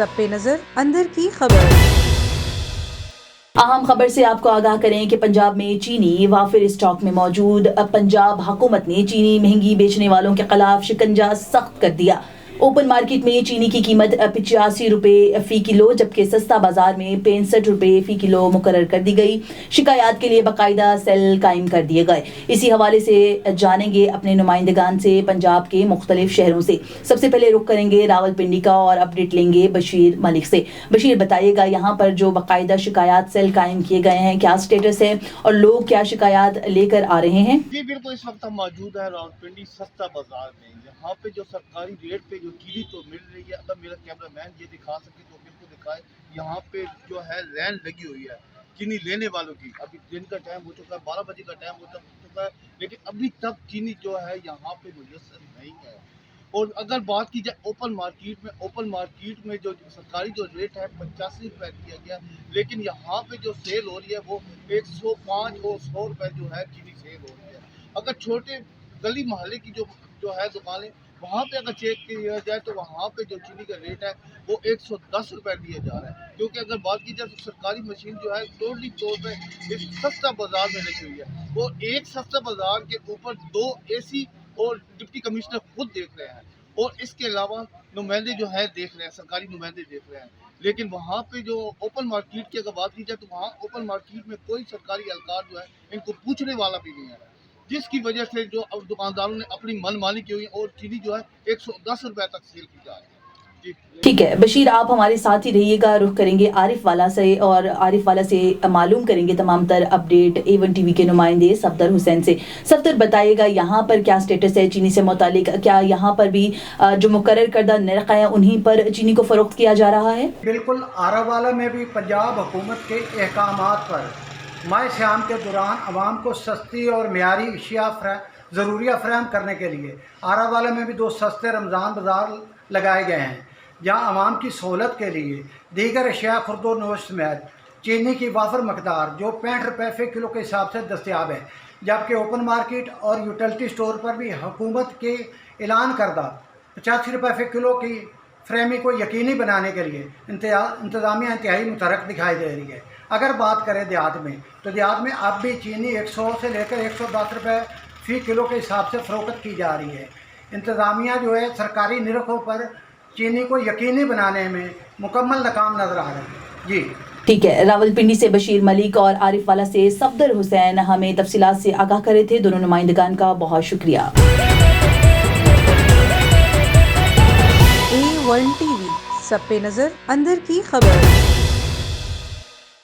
सब पे नजर अंदर की खबर। अहम खबर से आपको आगाह करें कि पंजाब में चीनी वाफिर स्टॉक में मौजूद। पंजाब हुकूमत ने चीनी महंगी बेचने वालों के खिलाफ शिकंजा सख्त कर दिया। ओपन मार्केट में चीनी की कीमत 85 रुपये फी किलो, जबकि सस्ता बाजार में 65 रुपये फी किलो मुकर्रर कर दी गई। शिकायत के लिए बाकायदा सेल कायम कर दिए गए। इसी हवाले से जानेंगे अपने नुमाइंदगान से पंजाब के मुख्तलिफ शहरों से। सबसे पहले रुख करेंगे रावलपिंडी का और अपडेट लेंगे बशीर मलिक से। बशीर, बताइएगा यहाँ पर जो बाकायदा शिकायत सेल कायम किए गए हैं, क्या स्टेटस है और लोग क्या शिकायत लेकर आ रहे हैं? जी बिल्कुल, इस वक्त हम मौजूद है रावलपिंडी सस्ता बाजार में। यहाँ पे जो सरकारी रेट पे जो चीनी तो मिल रही है, अगर मेरा कैमरा मैन ये दिखा सके तो बिल्कुल दिखाए। यहाँ पे जो है लाइन लगी हुई है चीनी लेने वालों की। अभी दिन का टाइम हो चुका है, 12 बजे का टाइम हो चुका है, लेकिन अभी तक चीनी जो है यहाँ पे मुयसर नहीं है। और अगर बात की जाए ओपन मार्केट में जो सरकारी जो रेट है 85 रुपये दिया गया, लेकिन यहाँ पे जो सेल हो रही है वो 105 और 100 रुपये जो है चीनी सेल हो रही है। अगर छोटे गली मोहल्ले की जो है दुकानें, वहाँ पे अगर चेक किया जाए तो वहाँ पे जो चीनी का रेट है वो 110 रुपये दिया जा रहा है। क्योंकि अगर बात की जाए तो सरकारी मशीन जो है टोटली तौर पर इस सस्ता बाजार में लगी हुई है। वो एक सस्ता बाजार के ऊपर 2 AC और डिप्टी कमिश्नर खुद देख रहे हैं, और इसके अलावा नुमाइंदे जो है देख रहे हैं, सरकारी नुमाइंदे देख रहे हैं। लेकिन वहाँ पे जो ओपन मार्केट की अगर बात की जाए तो वहाँ ओपन मार्केट में कोई सरकारी एहलकार जो है इनको पूछने वाला भी नहीं है, जिसकी वजह से जो अब दुकानदारों ने अपनी मनमानी की हुई है और चीनी जो है 110 रुपये तक सेल की जा रही है। ठीक है बशीर, आप हमारे साथ ही रहिएगा। रुख करेंगे आरिफ वाला से और आरिफ वाला से मालूम करेंगे तमाम तर अपडेट A1 TV के नुमाइंदे सफदर हुसैन से। सफदर, बताइएगा यहाँ पर क्या स्टेटस है चीनी से मुतालिक? क्या यहाँ पर भी जो मुकर्रर करदा नर्ख है उन्हीं पर चीनी को फरोख्त किया जा रहा है? बिल्कुल, आरावाला में भी पंजाब हुकूमत के अहकामात पर माह शाम के दौरान आवाम को सस्ती और मियारी अशिया ज़रूरिया फराहम करने के लिए आरावाला में भी 2 सस्ते रमज़ान बाज़ार लगाए गए हैं, जहां आवाम की सहूलत के लिए दीगर अशिया खुर्दो नोश समेत चीनी की वाफर मकदार जो 65 रुपये फ़ी किलो के हिसाब से दस्तियाब है। जबकि ओपन मार्केट और यूटिलिटी स्टोर पर भी हुकूमत के ऐलान करदा 85 रुपये फ़ी किलो की फ्रेमी को यकीनी बनाने के लिए इंतज़ामिया इंतहाई मुतहरक दिखाई दे रही है। अगर बात करें देहात में, तो देहात में अब भी चीनी 100 से लेकर 110 रुपये फ़ी किलो के हिसाब से फ़रोख्त की जा रही है। इंतज़ामिया जो है सरकारी निरखों पर चीनी को यकीनी बनाने में मुकम्मल नाकाम नजर आ रही है। जी ठीक है, रावलपिंडी से बशीर मलिक और आरिफ वाला से सफदर हुसैन हमें तफसीलात से आगाह करे थे। दोनों नुमाइंदगान का बहुत शुक्रिया। A1 TV सब पे नजर अंदर की खबर।